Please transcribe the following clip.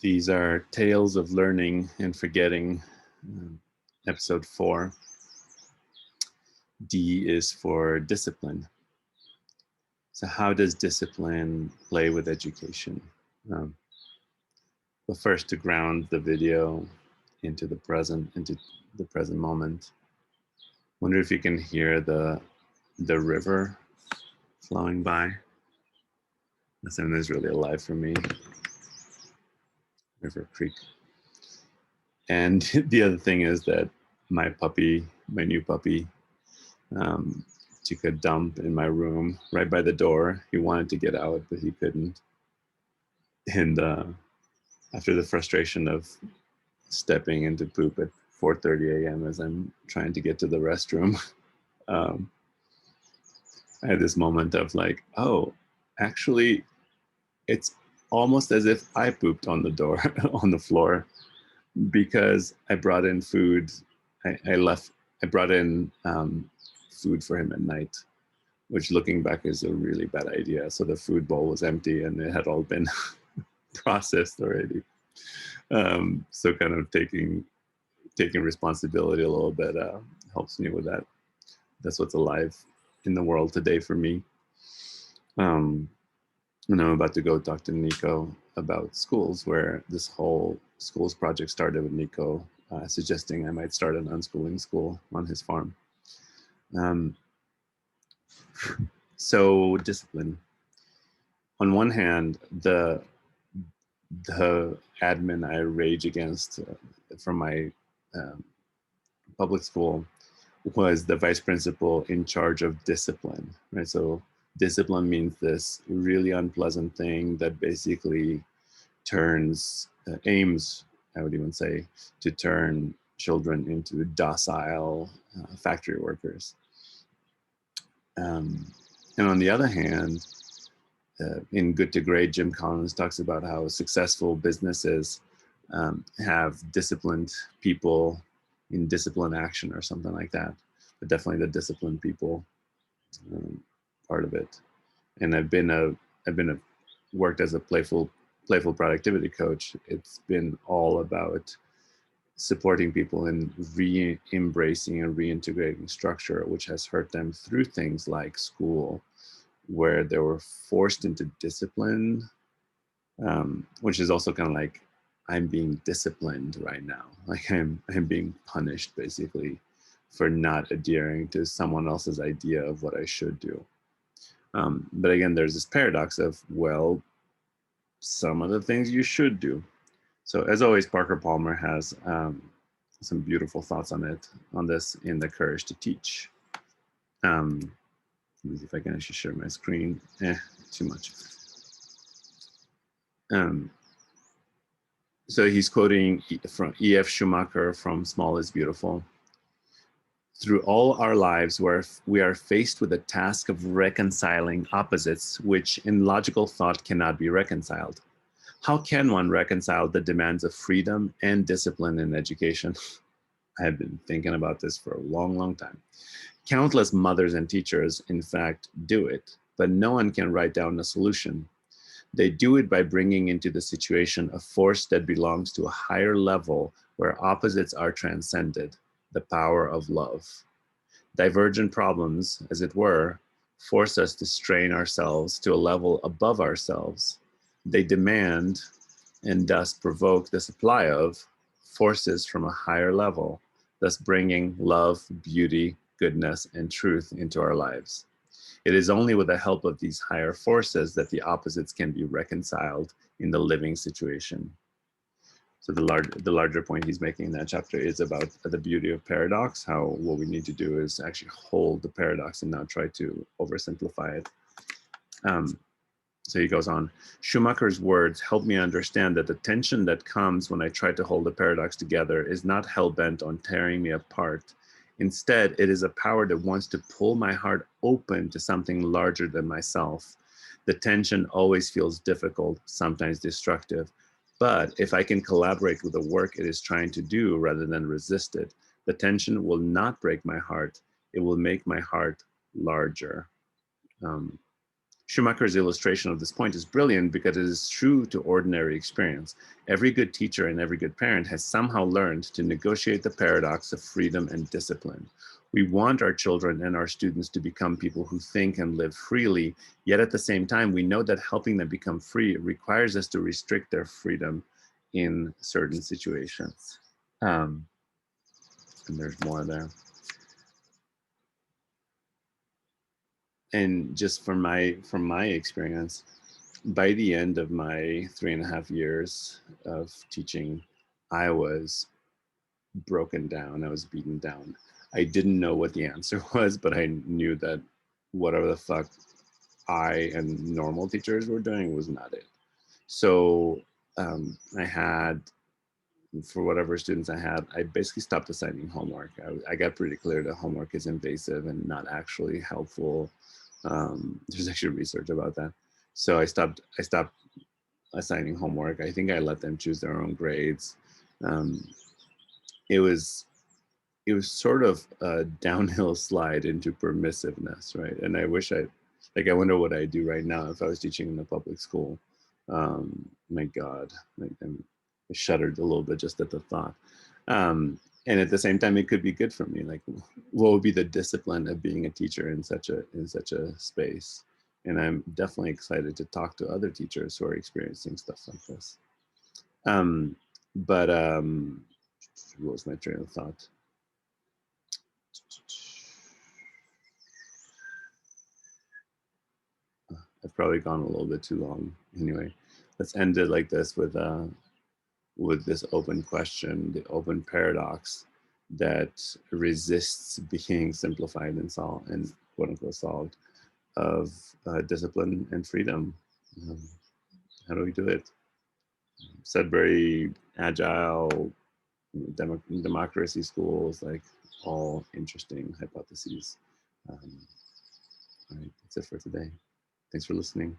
These are Tales of Learning and Forgetting, episode 4. D is for discipline. So how does discipline play with education? But first, to ground the video into the present moment. Wonder if you can hear the river flowing by. That sound is really alive for me. River Creek. And the other thing is that my new puppy, took a dump in my room right by the door. He wanted to get out, but he couldn't. And after the frustration of stepping into poop at 4:30 a.m. as I'm trying to get to the restroom, I had this moment of like, oh, actually, it's almost as if I pooped on the door, on the floor, because I brought in food. I brought in food for him at night, which looking back is a really bad idea. So the food bowl was empty and it had all been processed already. So kind of taking responsibility a little bit helps me with that. That's what's alive in the world today for me. And I'm about to go talk to Nico about schools, where this whole schools project started with Nico suggesting I might start an unschooling school on his farm. So discipline. On one hand, the admin I rage against from my public school was the vice principal in charge of discipline, right? So discipline means this really unpleasant thing that basically aims, I would even say, to turn children into docile factory workers. And on the other hand, in Good to Great, Jim Collins talks about how successful businesses have disciplined people in discipline action or something like that, but definitely the disciplined people part of it. And I've worked as a playful productivity coach. It's been all about supporting people in embracing and reintegrating structure, which has hurt them through things like school, where they were forced into discipline, which is also kind of like, I'm being disciplined right now. Like I'm being punished basically for not adhering to someone else's idea of what I should do. But again, there's this paradox of, well, some of the things you should do. So as always, Parker Palmer has some beautiful thoughts on this in The Courage to Teach. Let me see if I can actually share my screen. Too much. So he's quoting from E.F. Schumacher from Small is Beautiful. Through all our lives, we are faced with the task of reconciling opposites, which in logical thought cannot be reconciled. How can one reconcile the demands of freedom and discipline in education? I have been thinking about this for a long, long time. Countless mothers and teachers, in fact, do it, but no one can write down a solution. They do it by bringing into the situation a force that belongs to a higher level where opposites are transcended, the power of love. Divergent problems, as it were, force us to strain ourselves to a level above ourselves. They demand, and thus provoke the supply of, forces from a higher level, thus bringing love, beauty, goodness, and truth into our lives. It is only with the help of these higher forces that the opposites can be reconciled in the living situation. So the larger point he's making in that chapter is about the beauty of paradox, how what we need to do is actually hold the paradox and not try to oversimplify it. So he goes on, Schumacher's words help me understand that the tension that comes when I try to hold the paradox together is not hell-bent on tearing me apart. Instead, it is a power that wants to pull my heart open to something larger than myself. The tension always feels difficult, sometimes destructive. But if I can collaborate with the work it is trying to do rather than resist it, the tension will not break my heart. It will make my heart larger. Schumacher's illustration of this point is brilliant because it is true to ordinary experience. Every good teacher and every good parent has somehow learned to negotiate the paradox of freedom and discipline. We want our children and our students to become people who think and live freely, yet at the same time, we know that helping them become free requires us to restrict their freedom in certain situations. And there's more there. And just from my experience, by the end of my 3.5 years of teaching, I was broken down. I was beaten down. I didn't know what the answer was, but I knew that whatever the fuck I and normal teachers were doing was not it. So I had, for whatever students I had, I basically stopped assigning homework. I got pretty clear that homework is invasive and not actually helpful. There's actually research about that. So I stopped assigning homework. I think I let them choose their own grades. Um, it was sort of a downhill slide into permissiveness, right? And I wish I wonder what I'd do right now if I was teaching in a public school. My God, I shuddered a little bit just at the thought. And at the same time, it could be good for me. Like, what would be the discipline of being a teacher in such a space? And I'm definitely excited to talk to other teachers who are experiencing stuff like this. But what was my train of thought? I've probably gone a little bit too long. Anyway, let's end it like this with this open question, the open paradox that resists being simplified and solved and quote unquote solved, of discipline and freedom. Um, how do we do it? Sudbury, agile, democracy schools, like all interesting hypotheses. All right, that's it for today. Thanks for listening.